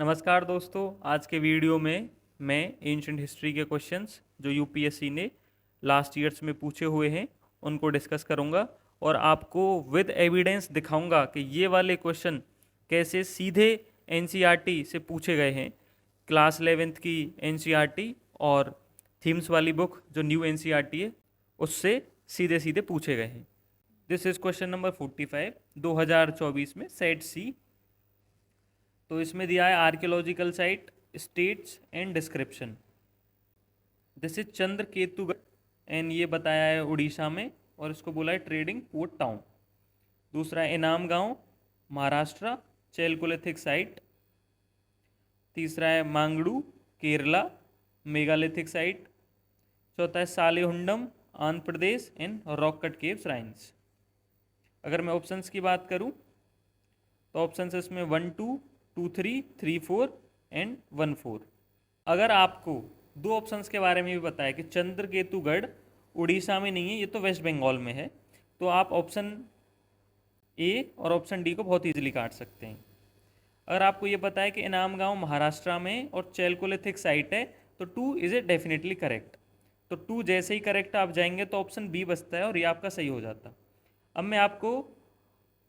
नमस्कार दोस्तों, आज के वीडियो में मैं एंशिएंट हिस्ट्री के क्वेश्चंस जो यूपीएससी ने लास्ट ईयर्स में पूछे हुए हैं उनको डिस्कस करूंगा और आपको विद एविडेंस दिखाऊंगा कि ये वाले क्वेश्चन कैसे सीधे एनसीईआरटी से पूछे गए हैं। क्लास 11th की एनसीईआरटी और थीम्स वाली बुक जो न्यू एनसीईआरटी है उससे सीधे सीधे पूछे गए हैं। दिस इज क्वेश्चन नंबर 45 2024 में सेट सी। तो इसमें दिया है archaeological site, states and description. This is Chandraketugarh and ये बताया है उड़ीसा में और इसको बोला है ट्रेडिंग पोर्ट टाउन। दूसरा है इनाम गांव, महाराष्ट्र, चैलकोलिथिक साइट। तीसरा है मांगड़ू, केरला, मेगालिथिक साइट। चौथा है Salihundam, Andhra Pradesh and rock cut cave shrines. अगर मैं ऑप्शंस की बात करूं तो ऑप्शंस इसमें 1 2 2 3 3 4 एंड 1 4। अगर आपको दो ऑप्शंस के बारे में भी पता है कि चंद्रकेतुगढ़ उड़ीसा में नहीं है, ये तो वेस्ट बंगाल में है, तो आप ऑप्शन ए और ऑप्शन डी को बहुत इजीली काट सकते हैं। अगर आपको ये पता है कि इनाम गांव महाराष्ट्र में और चैलकोलिथिक साइट है तो 2 इज ए डेफिनेटली करेक्ट। तो 2 जैसे ही करेक्ट आप जाएंगे तो ऑप्शन बी बचता है और ये आपका सही हो जाता। अब मैं आपको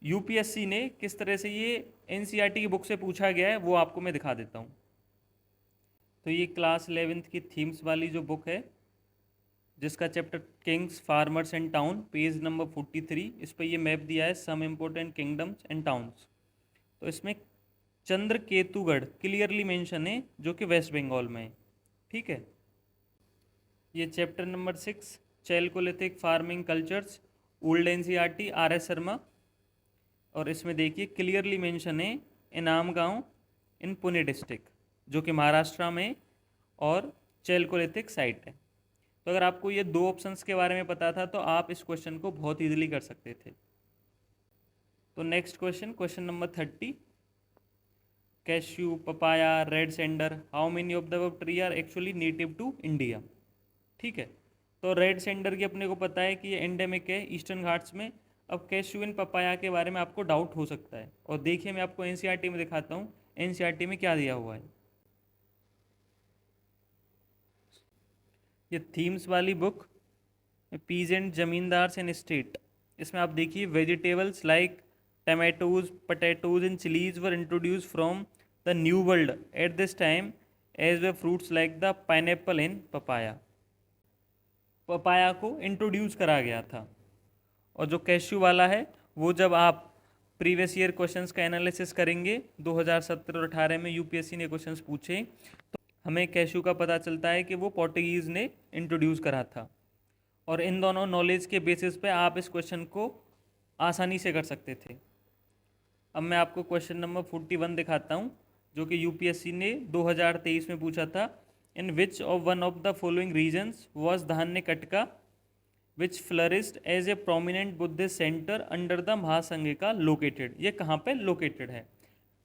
यूपीएससी ने किस तरह से ये एनसीईआरटी की बुक से पूछा गया है वो आपको मैं दिखा देता हूँ। तो ये क्लास 11th की थीम्स वाली जो बुक है जिसका chapter kings, farmers and town, page number 43, इस पर ये मैप दिया है some important kingdoms and towns. तो इसमें चंद्रकेतुगढ़ क्लियरली मेंशन है जो कि वेस्ट बंगाल में है। ठीक है, ये chapter number 6 chalcolithic farming cultures, old NCERT, R S. Sharma. और इसमें देखिए क्लियरली मेंशन है इनाम गांव इन पुणे डिस्ट्रिक्ट जो कि महाराष्ट्र में और चैलकोलिथिक साइट है। तो अगर आपको ये दो ऑप्शंस के बारे में पता था तो आप इस क्वेश्चन को बहुत इजीली कर सकते थे। तो next question, question number 30, cashew, papaya, red sanders, how many of the tree are actually native to India. ठीक है, तो रेड सेंडर की अपने को पता है कि ये एंडेमिक है ईस्टर्न घाट्स में। अब कैश्यू एंड पपाया के बारे में आपको डाउट हो सकता है, और देखिए मैं आपको एनसीईआरटी में दिखाता हूँ एनसीईआरटी में क्या दिया हुआ है। ये थीम्स वाली book peasant zamindars and state, इसमें आप देखिए vegetables like tomatoes, potatoes and chilies were introduced from the new world at this time as were fruits like the pineapple and papaya. Papaya को इंट्रोड्यूस करा गया था। और जो कैश्यू वाला है वो जब आप प्रीवियस ईयर क्वेश्चंस का एनालिसिस करेंगे 2017 और 18 में यूपीएससी ने क्वेश्चंस पूछे तो हमें कैश्यू का पता चलता है कि वो पोर्टुगीज़ ने इंट्रोड्यूस करा था। और इन दोनों नॉलेज के बेसिस पे आप इस क्वेश्चन को आसानी से कर सकते थे। अब मैं आपको क्वेश्चन नंबर 41 दिखाता हूँ जो कि यूपीएससी ने 2023 में पूछा था। In which of one of the following regions was Dhanyakataka which flourished as a prominent Buddhist centre under the Mahasanghika located. ये कहाँ पे लोकेटेड है।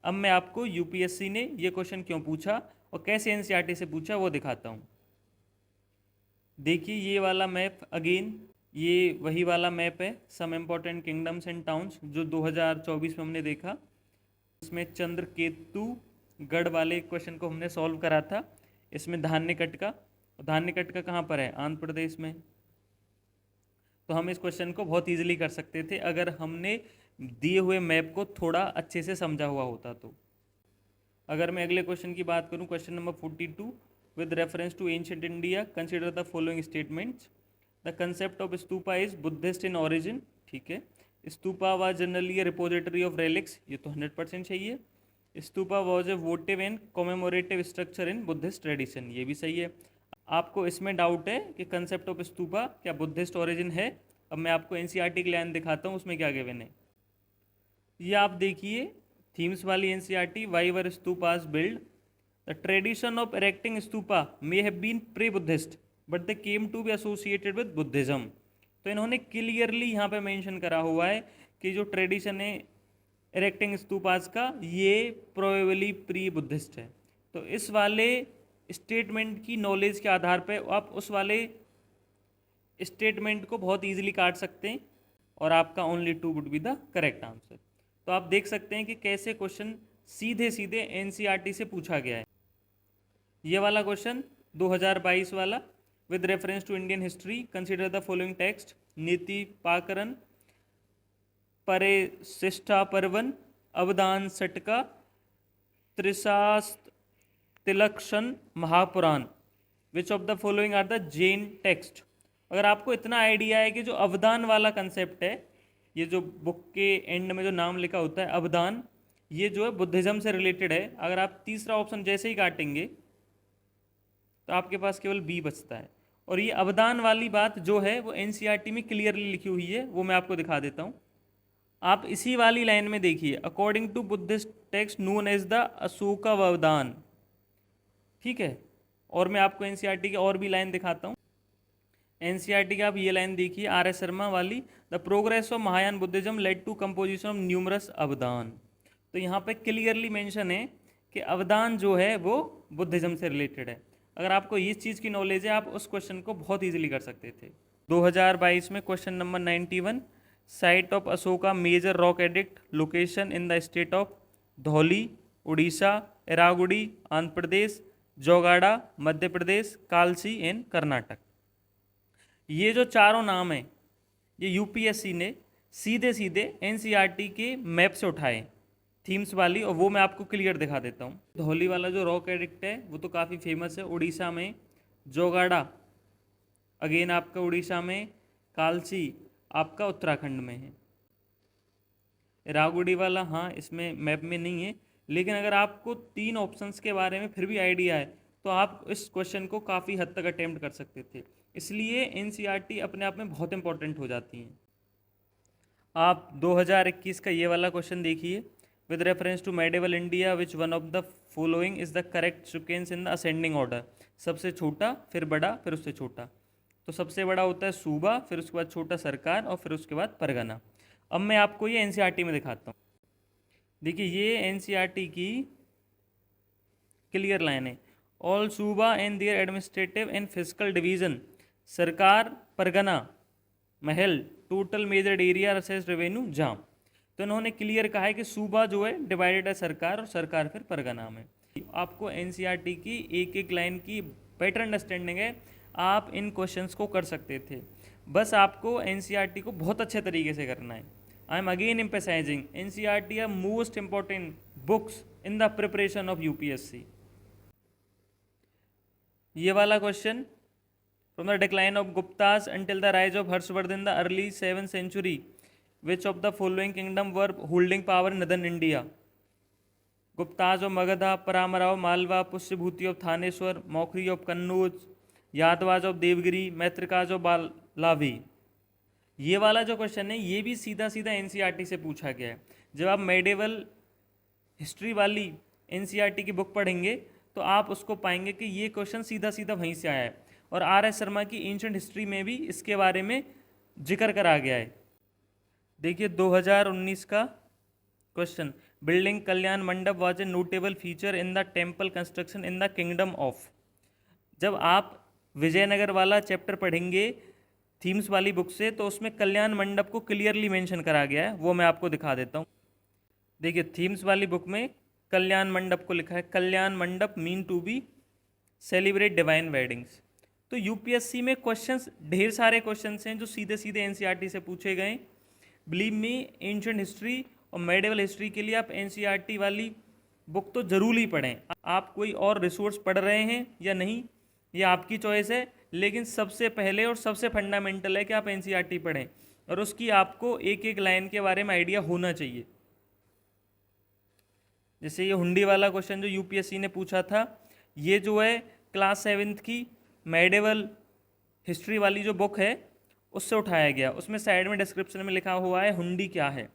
अब मैं आपको यूपीएससी ने ये क्वेश्चन क्यों पूछा और कैसे एनसीईआरटी से पूछा वो दिखाता हूँ। देखिए ये वाला मैप अगेन, ये वही वाला मैप है some important kingdoms and towns जो 2024 में हमने देखा। इसमें चंद्रकेतुगढ़ वाले क्वेश्चन को हमने सॉल्व करा था। इसमें धान्य कटका, धान्य कटका कहाँ पर है, आंध्र प्रदेश में। तो हम इस क्वेश्चन को बहुत इजीली कर सकते थे अगर हमने दिए हुए मैप को थोड़ा अच्छे से समझा हुआ होता तो। अगर मैं अगले क्वेश्चन की बात करूं, question number 42, with reference to ancient India consider the following statements. The concept of stupa is Buddhist in origin. ठीक है, stupa was generally a repository of relics, ये तो 100% चाहिए। Stupa was a votive and commemorative structure in Buddhist tradition, ये भी सही है। आपको इसमें डाउट है कि कंसेप्ट ऑफ स्तूपा क्या बुद्धिस्ट ओरिजिन है। अब मैं आपको एनसीईआरटी की लाइन दिखाता हूँ उसमें क्या गिवन है। ये आप देखिए थीम्स वाली NCERT, why were stupas built, the tradition of erecting stupa may have been pre Buddhist but they came to be associated with Buddhism. तो इन्होंने क्लियरली यहाँ पे मेंशन करा हुआ है कि जो ट्रेडिशन है इरेक्टिंग स्तूपास का ये प्रोबेबली प्री बुद्धिस्ट है। तो इस वाले स्टेटमेंट की नॉलेज के आधार पर आप उस वाले स्टेटमेंट को बहुत इजीली काट सकते हैं और आपका only 2 would be the correct answer. तो आप देख सकते हैं कि कैसे क्वेश्चन सीधे सीधे एनसीईआरटी से पूछा गया है। ये वाला क्वेश्चन 2022 वाला, with reference to Indian history consider the following text नीति पाकरन परिशिष्टा पर्वन अवदान सटका त्रिशास्त्र तिलक्षण Mahapurana, which of the following are the Jain text. अगर आपको इतना आइडिया है कि जो अवदान वाला कंसेप्ट है, ये जो बुक के एंड में जो नाम लिखा होता है अवदान, ये जो है बुद्धिज्म से रिलेटेड है, अगर आप तीसरा ऑप्शन जैसे ही काटेंगे तो आपके पास केवल बी बचता है। और ये अवदान वाली बात जो है वो एनसीईआरटी में क्लियरली लिखी हुई है, वो मैं आपको दिखा देता हूँ। आप इसी वाली लाइन में देखिए, according to Buddhist text known as the Ashokavadana, ठीक है। और मैं आपको एनसीईआरटी की और भी लाइन दिखाता हूँ। एनसीईआरटी की आप ये लाइन देखिए, आर एस शर्मा वाली, the progress of Mahayana Buddhism led to composition of numerous avadana. तो यहाँ पे क्लियरली मेंशन है कि अवदान जो है वो बुद्धिज्म से रिलेटेड है। अगर आपको इस चीज़ की नॉलेज है, आप उस क्वेश्चन को बहुत ईजिली कर सकते थे। 2022 में question number 91, site of Ashoka major rock edict location in the state of Dhauli Orissa, Erragudi Andhra Pradesh, Jaugada Madhya Pradesh, Kalsi in Karnataka. ये जो चारों नाम हैं ये यूपीएससी ने सीधे सीधे एनसीईआरटी के मैप से उठाए, थीम्स वाली, और वो मैं आपको क्लियर दिखा देता हूँ। धौली वाला जो रॉक एडिक्ट है वो तो काफ़ी फेमस है उड़ीसा में, जोगाड़ा अगेन आपका उड़ीसा में, कालसी आपका उत्तराखंड में है, रागुड़ी वाला हाँ इसमें मैप में नहीं है, लेकिन अगर आपको तीन ऑप्शंस के बारे में फिर भी आइडिया है तो आप इस क्वेश्चन को काफ़ी हद तक अटेम्प्ट कर सकते थे। इसलिए एनसीईआरटी अपने आप में बहुत इंपॉर्टेंट हो जाती हैं। आप 2021 का ये वाला क्वेश्चन देखिए, with reference to medieval India which one of the following is the correct sequence in the ascending order. सबसे छोटा फिर बड़ा फिर उससे छोटा, तो सबसे बड़ा होता है सूबा, फिर उसके बाद छोटा सरकार, और फिर उसके बाद परगना। अब मैं आपको ये एनसीईआरटी में दिखाता हूँ। देखिए ये एनसीईआरटी की क्लियर लाइन है, all suba and their administrative and physical division, sarkar pargana mahal, total measured area रसेस रेवेन्यू जाम। तो इन्होंने क्लियर कहा है कि सूबा जो है डिवाइडेड है सरकार, और सरकार फिर परगना में। आपको एनसीईआरटी की एक एक लाइन की बेटर अंडरस्टैंडिंग है, आप इन क्वेश्चंस को कर सकते थे। बस आपको एनसीईआरटी को बहुत अच्छे तरीके से करना है। I am again emphasising NCERT are most important books in the preparation of UPSC. ये वाला question, from the decline of Guptas until the rise of Harshavardhana the early 7th century, which of the following kingdom were holding power in northern India. Guptas of Magadha, Paramaras Malwa, Pushyabhuti of Thaneshwar, Maukhari of Kannauj, Yadavas of Devagiri, Maitrakas of Valabhi. ये वाला जो question है ये भी सीधा सीधा एनसीईआरटी से पूछा गया है। जब आप मेडिवल हिस्ट्री वाली एनसीईआरटी की बुक पढ़ेंगे तो आप उसको पाएंगे कि ये क्वेश्चन सीधा सीधा वहीं से आया है, और आर एस शर्मा की एंशिएंट हिस्ट्री में भी इसके बारे में जिक्र करा गया है। देखिए 2019 का क्वेश्चन, बिल्डिंग कल्याण मंडप was a notable feature in the temple construction in the kingdom of. जब आप विजयनगर वाला चैप्टर पढ़ेंगे थीम्स वाली बुक से तो उसमें कल्याण मंडप को क्लियरली मेंशन करा गया है, वो मैं आपको दिखा देता हूँ। देखिए थीम्स वाली बुक में कल्याण मंडप को लिखा है, kalyana mandapa meant to be celebrate divine weddings. तो यूपीएससी में क्वेश्चंस ढेर सारे क्वेश्चंस हैं जो सीधे सीधे एनसीईआरटी से पूछे गए। बिलीव मी, एंशिएंट हिस्ट्री और मेडिवल हिस्ट्री के लिए आप एनसीईआरटी वाली बुक तो जरूर ही पढ़ें। आप कोई और रिसोर्स पढ़ रहे हैं या नहीं ये आपकी चॉइस है, लेकिन सबसे पहले और सबसे फंडामेंटल है कि आप एनसीईआरटी पढ़ें, और उसकी आपको एक एक लाइन के बारे में आइडिया होना चाहिए। जैसे ये हुंडी वाला क्वेश्चन जो यूपीएससी ने पूछा था, ये जो है क्लास 7th की मेडिवल हिस्ट्री वाली जो बुक है उससे उठाया गया। उसमें साइड में डिस्क्रिप्शन में लिखा हुआ है हुंडी क्या है।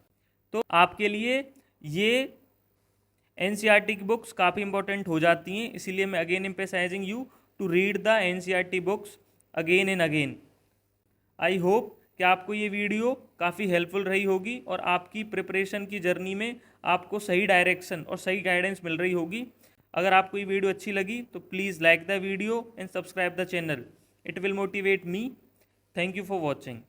तो आपके लिए ये एनसीईआरटी की बुक्स काफ़ी इंपॉर्टेंट हो जाती हैं, इसीलिए मैं again emphasising you to read the NCERT books again and again. I hope कि आपको ये वीडियो काफ़ी हेल्पफुल रही होगी और आपकी प्रिपरेशन की जर्नी में आपको सही डायरेक्शन और सही गाइडेंस मिल रही होगी। अगर आपको ये वीडियो अच्छी लगी तो please like the video and subscribe the channel. It will motivate me. Thank you for watching.